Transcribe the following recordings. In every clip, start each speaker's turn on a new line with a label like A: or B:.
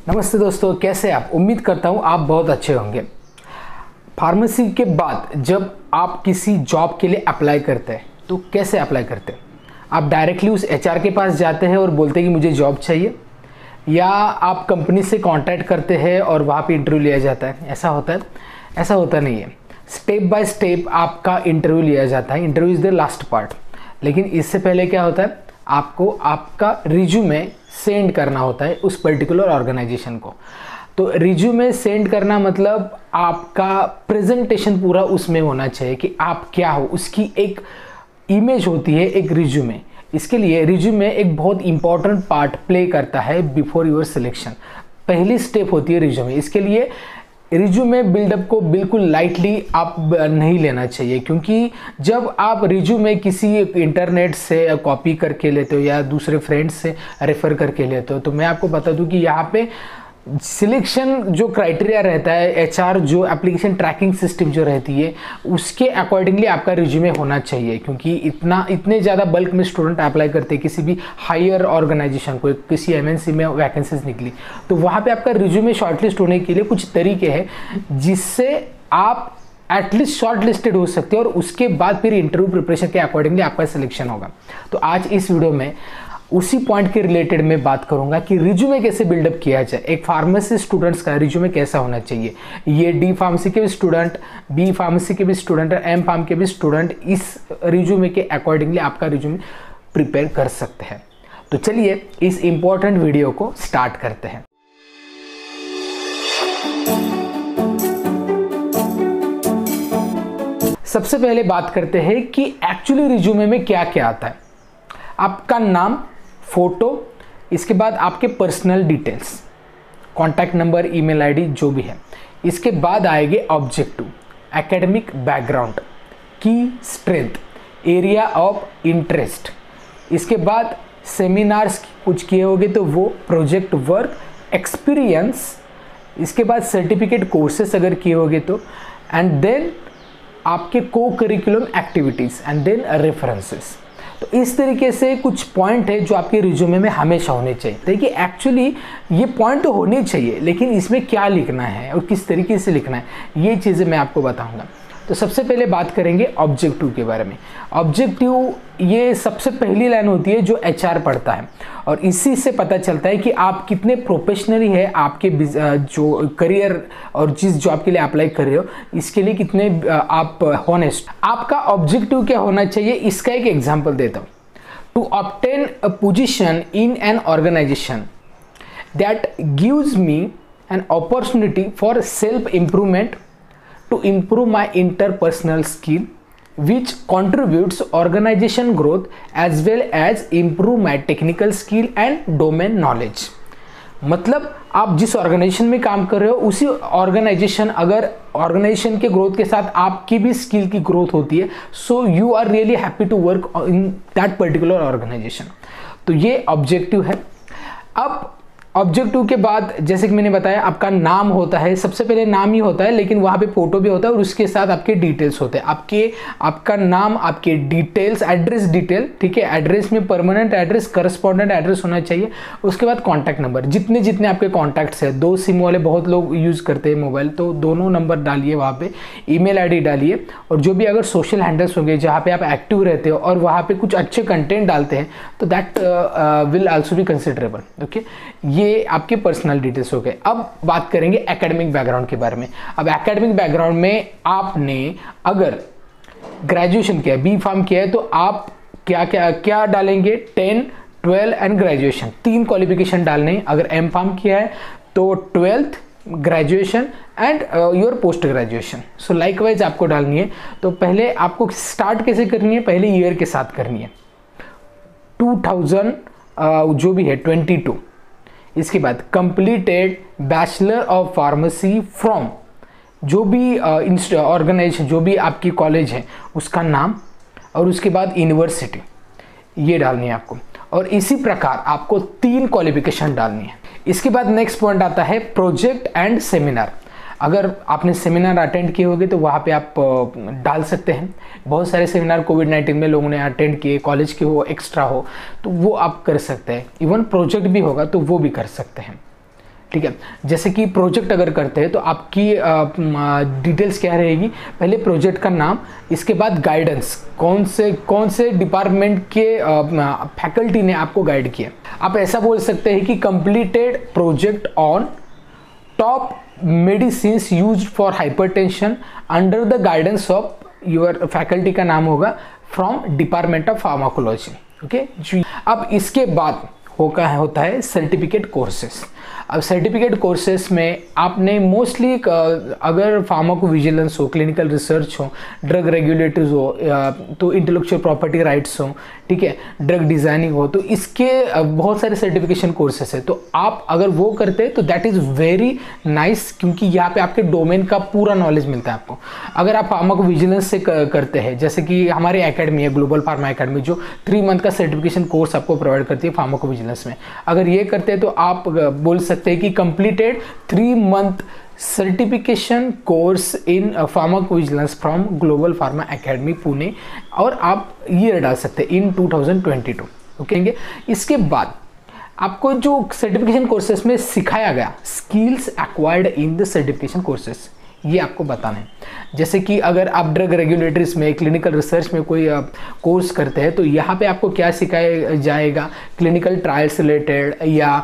A: नमस्ते दोस्तों, कैसे आप? उम्मीद करता हूँ आप बहुत अच्छे होंगे। फार्मेसी के बाद जब आप किसी जॉब के लिए अप्लाई करते हैं तो कैसे अप्लाई करते हैं? आप डायरेक्टली उस एचआर के पास जाते हैं और बोलते हैं कि मुझे जॉब चाहिए, या आप कंपनी से कांटेक्ट करते हैं और वहाँ पे इंटरव्यू लिया जाता है? ऐसा होता है? ऐसा होता नहीं है। स्टेप बाय स्टेप आपका इंटरव्यू लिया जाता है। Interview is the last part. लेकिन इससे पहले क्या होता है, आपको आपका रिज्यूमे सेंड करना होता है उस पर्टिकुलर ऑर्गेनाइजेशन को। तो रिज्यूमे सेंड करना मतलब आपका प्रेजेंटेशन पूरा उसमें होना चाहिए कि आप क्या हो, उसकी एक इमेज होती है, एक रिज्यूमे। इसके लिए रिज्यूमे एक बहुत इंपॉर्टेंट पार्ट प्ले करता है बिफोर योर सिलेक्शन। पहली स्टेप होती है रिज्यूमे। इसके लिए रिज्यूमे बिल्डअप को बिल्कुल लाइटली आप नहीं लेना चाहिए, क्योंकि जब आप रिज्यूमे किसी इंटरनेट से कॉपी करके लेते हो या दूसरे फ्रेंड्स से रेफ़र करके लेते हो, तो मैं आपको बता दूं कि यहाँ पे सिलेक्शन जो क्राइटेरिया रहता है, एचआर जो एप्लीकेशन ट्रैकिंग सिस्टम जो रहती है, उसके अकॉर्डिंगली आपका रिज्यूमे होना चाहिए। क्योंकि इतने ज़्यादा बल्क में स्टूडेंट अप्लाई करते हैं किसी भी हायर ऑर्गेनाइजेशन को, किसी एमएनसी में वैकेंसीज निकली, तो वहाँ पे आपका रिज्यूमे शॉर्टलिस्ट होने के लिए कुछ तरीके हैं जिससे आप एटलीस्ट शॉर्ट लिस्टेड हो सकते हैं और उसके बाद फिर इंटरव्यू प्रिपरेशन के अकॉर्डिंगली आपका सिलेक्शन होगा। तो आज इस वीडियो में उसी पॉइंट के रिलेटेड मैं बात करूंगा कि रिज्यूमे कैसे बिल्डअप किया जाए। एक फार्मेसी स्टूडेंट्स का रिज्यूमे कैसा होना चाहिए। ये डी फार्मेसी के भी स्टूडेंट, बी फार्मेसी के भी स्टूडेंट और एम फार्म के भी स्टूडेंट इस रिज्यूमे के अकॉर्डिंगली आपका रिज्यूमे प्रिपेयर कर सकते हैं। तो चलिए इस इंपॉर्टेंट वीडियो को स्टार्ट करते हैं। सबसे पहले बात करते हैं कि एक्चुअली रिज्यूमे में क्या क्या आता है। आपका नाम, फोटो, इसके बाद आपके personal details, contact number, email ID जो भी है। इसके बाद आएंगे ऑब्जेक्टिव, एकेडमिक बैकग्राउंड, की स्ट्रेंथ, एरिया ऑफ इंटरेस्ट। इसके बाद सेमिनार्स कुछ किए होंगे तो वो, प्रोजेक्ट वर्क, एक्सपीरियंस। इसके बाद सर्टिफिकेट कोर्सेस अगर किए होंगे तो, एंड देन आपके को curriculum activities, and then references. तो इस तरीके से कुछ पॉइंट है जो आपके रिज्यूमे में हमेशा होने चाहिए। देखिए एक्चुअली ये पॉइंट तो होने चाहिए, लेकिन इसमें क्या लिखना है और किस तरीके से लिखना है, ये चीज़ें मैं आपको बताऊंगा। तो सबसे पहले बात करेंगे ऑब्जेक्टिव के बारे में। ऑब्जेक्टिव ये सबसे पहली लाइन होती है जो एचआर पढ़ता है, और इसी से पता चलता है कि आप कितने प्रोफेशनली है, आपके जो करियर और जिस जॉब के लिए अप्लाई कर रहे हो इसके लिए कितने आप हॉनेस्ट। आपका ऑब्जेक्टिव क्या होना चाहिए, इसका एक एग्जांपल देता हूँ। To obtain a position in an organisation that gives me an opportunity for self improvement, to improve my interpersonal skill which contributes organization growth as well as improve my technical skill and domain knowledge। मतलब आप जिस organisation में काम कर रहे हो उसी organisation, अगर ऑर्गेनाइजेशन के ग्रोथ के साथ आपकी भी स्किल की ग्रोथ होती है, so you are really happy to work in that particular organisation. तो ये ऑब्जेक्टिव है। अब ऑब्जेक्टिव के बाद जैसे कि मैंने बताया आपका नाम होता है, सबसे पहले नाम ही होता है, लेकिन वहाँ पे फोटो भी होता है और उसके साथ आपके डिटेल्स होते हैं। आपका नाम, आपके डिटेल्स, एड्रेस डिटेल, ठीक है। एड्रेस में परमानेंट एड्रेस, करस्पॉन्डेंट एड्रेस होना चाहिए। उसके बाद कॉन्टैक्ट नंबर, जितने आपके कॉन्टैक्ट्स है, 2 सिम वाले बहुत लोग यूज़ करते हैं मोबाइल, तो दोनों नंबर डालिए वहाँ पे, ईमेल आईडी डालिए, और जो भी अगर सोशल हैंडल्स होंगे जहाँ पे आप एक्टिव रहते हो और वहाँ पे कुछ अच्छे कंटेंट डालते हैं तो that will also be considerable. Okay, ये आपके पर्सनल डिटेल्स हो गए। अब बात करेंगे एकेडमिक बैकग्राउंड के बारे में। अब एकेडमिक बैकग्राउंड में आपने अगर ग्रेजुएशन किया है, बी फार्म किया है, तो आप क्या डालेंगे, 10, 12 एंड ग्रेजुएशन, 3 क्वालिफिकेशन डालने हैं। अगर एम फार्म किया है तो 12th, graduation and your post graduation. So likewise आपको डालनी है। तो पहले आपको स्टार्ट कैसे करनी है, पहले ईयर के साथ करनी है, 2000 जो भी है 22। इसके बाद completed bachelor of pharmacy from, जो भी ऑर्गेनाइजेशन, जो भी आपकी कॉलेज है उसका नाम, और उसके बाद यूनिवर्सिटी, ये डालनी है आपको। और इसी प्रकार आपको 3 क्वालिफिकेशन डालनी है। इसके बाद नेक्स्ट पॉइंट आता है प्रोजेक्ट एंड सेमिनार। अगर आपने सेमिनार अटेंड किए होंगे तो वहाँ पे आप डाल सकते हैं। बहुत सारे सेमिनार कोविड-19 में लोगों ने अटेंड किए, कॉलेज के हो, एक्स्ट्रा हो, तो वो आप कर सकते हैं। इवन प्रोजेक्ट भी होगा तो वो भी कर सकते हैं। ठीक है। जैसे कि प्रोजेक्ट अगर करते हैं तो आपकी डिटेल्स क्या रहेगी, पहले प्रोजेक्ट का नाम, इसके बाद गाइडेंस, कौन से डिपार्टमेंट के फैकल्टी ने आपको गाइड किया। आप ऐसा बोल सकते हैं कि completed project on top medicines used for hypertension under the guidance of your faculty का नाम होगा from department of pharmacology. Okay, अब इसके बाद होता है सर्टिफिकेट कोर्सेस। अब सर्टिफिकेट कोर्सेस में आपने मोस्टली अगर फार्माकोविजिलेंस हो, क्लिनिकल रिसर्च हो, ड्रग रेगुलेटरीज हो, तो इंटेलेक्चुअल प्रॉपर्टी राइट्स हो, ठीक है, ड्रग डिज़ाइनिंग हो, तो इसके बहुत सारे सर्टिफिकेशन कोर्सेस है। तो आप अगर वो करते हैं तो दैट इज़ वेरी नाइस, क्योंकि यहाँ पे आपके डोमेन का पूरा नॉलेज मिलता है आपको। अगर आप फार्माकोविजिलेंस से करते हैं, जैसे कि हमारी एकेडमी है ग्लोबल फार्मा एकेडमी, जो 3 मंथ का सर्टिफिकेशन कोर्स आपको प्रोवाइड करती है फार्माकोविजिलेंस में, अगर ये करते हैं तो आप बोल सकते हैं कि completed 3 month certification course in pharmacovigilance from global pharma academy Pune, और आप ये डाल सकते हैं इन 2022। ओके, इसके बाद आपको जो सर्टिफिकेशन कोर्सेस में सिखाया गया skills acquired in the certification courses, ये आपको बताना है। जैसे कि अगर आप ड्रग रेगुलेटरीज में, क्लिनिकल रिसर्च में कोई कोर्स करते हैं तो यहाँ पे आपको क्या सिखाया जाएगा, क्लिनिकल ट्रायल्स रिलेटेड, या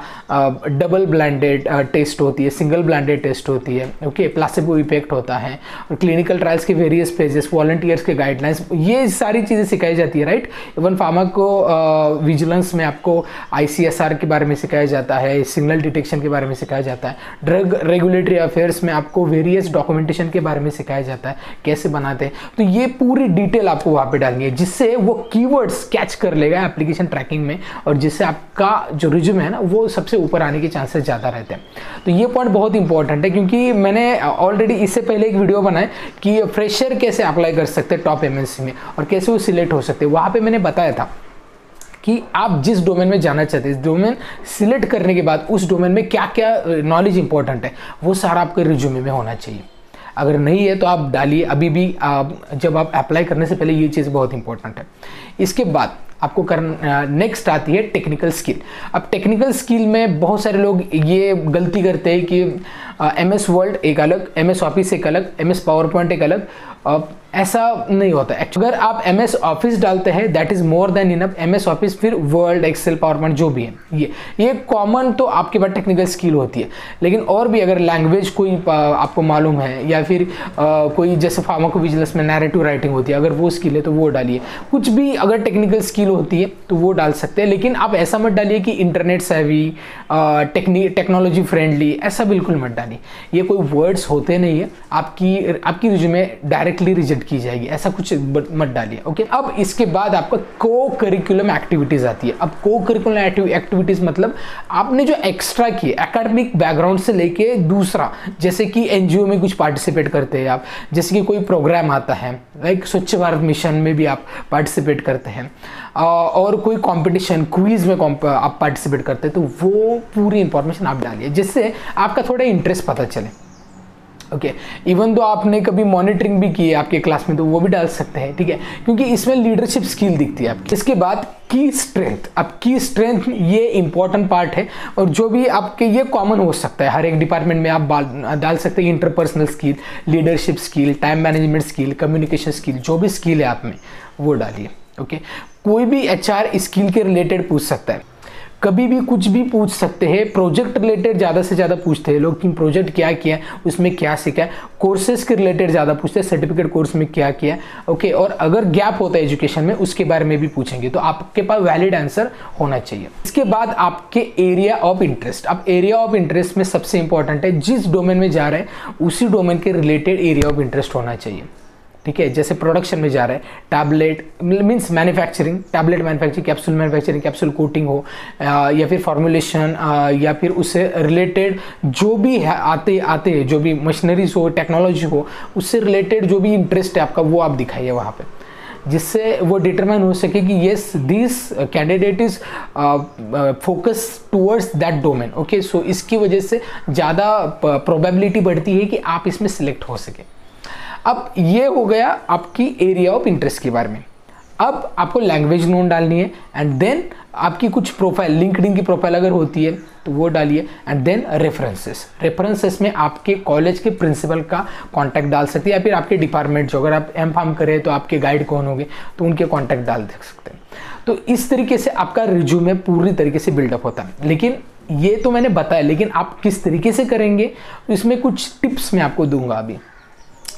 A: डबल ब्लाइंडेड टेस्ट होती है, सिंगल ब्लाइंडेड टेस्ट होती है, ओके, प्लासेबो इफेक्ट होता है, और क्लिनिकल ट्रायल्स के वेरियस फेजेस, वॉलंटियर्स के गाइडलाइंस, ये सारी चीज़ें सिखाई जाती है, राइट। इवन फार्माको विजिलेंस में आपको ICSR के बारे में सिखाया जाता है, सिग्नल डिटेक्शन के बारे में सिखाया जाता है, ड्रग रेगुलेटरी अफेयर्स में आपको वेरियस डॉक्यूमेंटेशन के बारे में सिखाया जाता है, कैसे बनाते हैं। तो ये पूरी डिटेल आपको वहाँ पे डालनी है, जिससे वो कीवर्ड्स कैच कर लेगा एप्लीकेशन ट्रैकिंग में, और जिससे आपका जो रिज्यूमे है ना वो सबसे ऊपर आने के चांसेस ज़्यादा रहते हैं। तो ये पॉइंट बहुत इंपॉर्टेंट है, क्योंकि मैंने ऑलरेडी इससे पहले एक वीडियो बनाया कि फ्रेशर कैसे अप्लाई कर सकते हैं टॉप MNC में और कैसे वो सिलेक्ट हो सकते हैं। वहाँ पर मैंने बताया था कि आप जिस डोमेन में जाना चाहते हैं, डोमेन सिलेक्ट करने के बाद उस डोमेन में क्या क्या नॉलेज इंपॉर्टेंट है वो सारा आपके रिज्यूमे में होना चाहिए। अगर नहीं है तो आप डालिए अभी भी, जब आप अप्लाई करने से पहले ये चीज़ बहुत इंपॉर्टेंट है। इसके बाद आपको करना, नेक्स्ट आती है टेक्निकल स्किल। अब टेक्निकल स्किल में बहुत सारे लोग ये गलती करते हैं कि MS वर्ड एक अलग, MS ऑफिस एक अलग, MS पावरपॉइंट एक अलग, ऐसा नहीं होता। अगर आप MS ऑफिस डालते हैं that is more than enough. MS office, फिर वर्ड, एक्सेल, पावरपॉइंट जो भी है, ये कॉमन तो आपके पास टेक्निकल स्किल होती है। लेकिन और भी अगर लैंग्वेज कोई आपको मालूम है, या फिर कोई जैसे फार्माकोविजिलेंस में नैरेटिव राइटिंग होती है, अगर वो स्किल है तो वो डालिए। कुछ भी अगर टेक्निकल स्किल होती है तो वो डाल सकते हैं, लेकिन आप ऐसा मत डालिए कि इंटरनेट सेवी, टेक्नोलॉजी फ्रेंडली, ऐसा बिल्कुल मत डालिए। ये कोई वर्ड्स होते नहीं है, आपकी रिज्यूमे डायरेक्टली रिजेक्ट की जाएगी, ऐसा कुछ मत डालिए। ओके, अब इसके बाद आपका को करिकुलम एक्टिविटीज आती है। अब को करिकुलम एक्टिविटीज मतलब आपने जो एक्स्ट्रा किए एकेडमिक बैकग्राउंड से लेके दूसरा, जैसे कि NGO में कुछ पार्टिसिपेट करते हैं आप, जैसे कि कोई प्रोग्राम आता है, लाइक स्वच्छ भारत मिशन में भी आप पार्टिसिपेट करते हैं, और कोई कंपटीशन क्विज में आप पार्टिसिपेट करते हैं, तो वो पूरी इंफॉर्मेशन आप डालिए, जिससे आपका थोड़ा इंटरेस्ट पता चले। ओके, इवन दो आपने कभी मॉनिटरिंग भी की है आपके क्लास में तो वो भी डाल सकते हैं, ठीक है, क्योंकि इसमें लीडरशिप स्किल दिखती है आपकी। इसके बाद की स्ट्रेंथ। अब की स्ट्रेंथ ये इंपॉर्टेंट पार्ट है, और जो भी आपके ये कॉमन हो सकता है, हर एक डिपार्टमेंट में आप डाल सकते हैं। Interpersonal skill, leadership skill, time management skill, communication skill, जो भी स्किल है आप में वो डालिए। ओके, कोई भी HR स्किल के रिलेटेड पूछ सकता है, कभी भी कुछ भी पूछ सकते हैं। प्रोजेक्ट रिलेटेड ज़्यादा से ज़्यादा पूछते हैं लोग कि प्रोजेक्ट क्या किया, उसमें क्या सीखा है। कोर्सेज के रिलेटेड ज़्यादा पूछते हैं, सर्टिफिकेट कोर्स में क्या किया, ओके। और अगर गैप होता है एजुकेशन में उसके बारे में भी पूछेंगे, तो आपके पास वैलिड आंसर होना चाहिए। इसके बाद आपके एरिया ऑफ इंटरेस्ट। अब एरिया ऑफ इंटरेस्ट में सबसे इंपॉर्टेंट है, जिस डोमेन में जा रहे हैं उसी डोमेन के रिलेटेड एरिया ऑफ इंटरेस्ट होना चाहिए, ठीक है। जैसे प्रोडक्शन में जा रहा है, tablet means manufacturing, tablet manufacturing, capsule manufacturing, capsule coating हो, या फिर फॉर्मुलेशन, या फिर उससे रिलेटेड जो भी आते हैं, जो भी मशीनरीज हो, टेक्नोलॉजी हो, उससे रिलेटेड जो भी इंटरेस्ट है आपका वो आप दिखाइए वहाँ पे, जिससे वो डिटरमाइन हो सके कि yes this candidate is focus towards that domain. Okay, so इसकी वजह से ज़्यादा प्रोबेबिलिटी बढ़ती है कि आप इसमें सिलेक्ट हो सके। अब ये हो गया आपकी एरिया ऑफ इंटरेस्ट के बारे में। अब आपको लैंग्वेज नोन डालनी है एंड देन आपकी कुछ प्रोफाइल, लिंक्डइन की प्रोफाइल अगर होती है तो वो डालिए एंड देन रेफरेंसेस में आपके कॉलेज के प्रिंसिपल का कांटेक्ट डाल सकते हैं या फिर आपके डिपार्टमेंट जो, अगर आप एम.फार्म करें तो आपके गाइड कौन होंगे तो उनके कांटेक्ट डाल दे सकते हैं। तो इस तरीके से आपका रिज्यूमे पूरी तरीके से बिल्डअप होता है। लेकिन ये तो मैंने बताया, लेकिन आप किस तरीके से करेंगे इसमें कुछ टिप्स मैं आपको दूंगा अभी।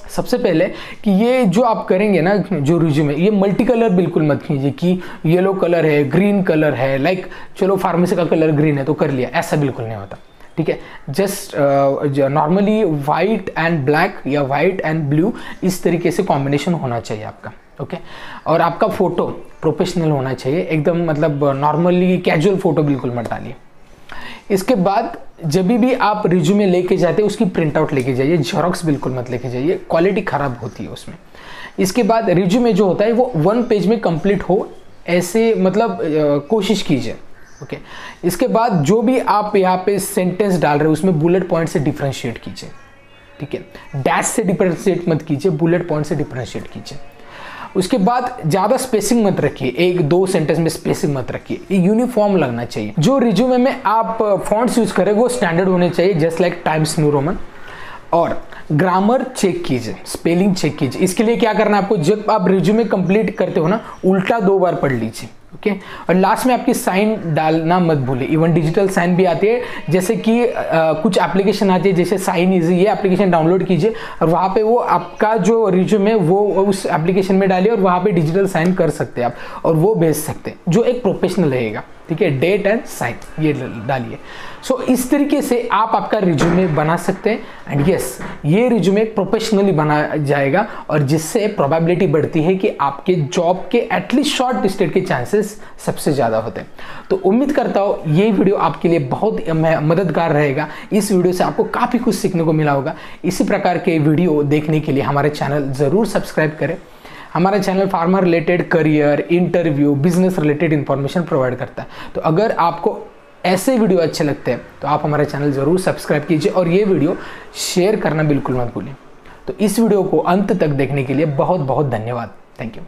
A: सबसे पहले कि ये जो आप करेंगे ना, जो रिज्यूमे, ये मल्टी कलर बिल्कुल मत कीजिए कि येलो कलर है, ग्रीन कलर है, लाइक चलो फार्मेसी का कलर ग्रीन है तो कर लिया, ऐसा बिल्कुल नहीं होता। ठीक है, just normally white and black या वाइट एंड ब्लू इस तरीके से कॉम्बिनेशन होना चाहिए आपका। ओके, और आपका फोटो प्रोफेशनल होना चाहिए एकदम, मतलब नॉर्मली कैजुअल फोटो बिल्कुल मत डालिए। इसके बाद जब भी आप रिज्यूमे लेके जाते हैं उसकी प्रिंट आउट लेके जाइए, जेरोक्स बिल्कुल मत लेके जाइए, क्वालिटी ख़राब होती है उसमें। इसके बाद रिज्यूमे जो होता है वो 1 पेज में कंप्लीट हो, ऐसे मतलब कोशिश कीजिए। ओके, इसके बाद जो भी आप यहाँ पे सेंटेंस डाल रहे हो उसमें बुलेट पॉइंट से डिफ्रेंशिएट कीजिए। ठीक है, डैश से डिफ्रेंशिएट मत कीजिए, बुलेट पॉइंट से डिफ्रेंशिएट कीजिए। उसके बाद ज़्यादा स्पेसिंग मत रखिए, 1-2 सेंटेंस में स्पेसिंग मत रखिए, ये यूनिफॉर्म लगना चाहिए। जो रिज्यूमे में आप फॉन्ट्स यूज करें वो स्टैंडर्ड होने चाहिए, just like times new Roman. और ग्रामर चेक कीजिए, स्पेलिंग चेक कीजिए। इसके लिए क्या करना है आपको, जब आप रिज्यूमे कंप्लीट करते हो ना, उल्टा 2 बार पढ़ लीजिए। ओके, और लास्ट में आपकी साइन डालना मत भूलिए। इवन डिजिटल साइन भी आती है, जैसे कि कुछ एप्लीकेशन आती है जैसे साइन इजी, ये एप्लीकेशन डाउनलोड कीजिए और वहाँ पे वो आपका जो रिज्यूमे वो उस एप्लीकेशन में डालिए और वहाँ पे डिजिटल साइन कर सकते हैं आप और वो भेज सकते हैं, जो एक प्रोफेशनल रहेगा। ठीक है, डेट एंड साइन ये डालिए। सो इस तरीके से आप आपका रिज्यूमे बना सकते हैं एंड यस, ये रिज्यूमे प्रोफेशनली बना जाएगा और जिससे प्रोबेबिलिटी बढ़ती है कि आपके जॉब के एटलीस्ट शॉर्ट लिस्टेड के चांसेस सबसे ज़्यादा होते हैं। तो उम्मीद करता हूँ ये वीडियो आपके लिए बहुत मददगार रहेगा। इस वीडियो से आपको काफ़ी कुछ सीखने को मिला होगा। इसी प्रकार के वीडियो देखने के लिए हमारे चैनल ज़रूर सब्सक्राइब करें। हमारा channel farmer related, career, interview, business related information provide करता है। तो अगर आपको ऐसे वीडियो अच्छे लगते हैं तो आप हमारा चैनल ज़रूर सब्सक्राइब कीजिए और ये वीडियो शेयर करना बिल्कुल मत भूलिए। तो इस वीडियो को अंत तक देखने के लिए बहुत बहुत धन्यवाद। Thank you.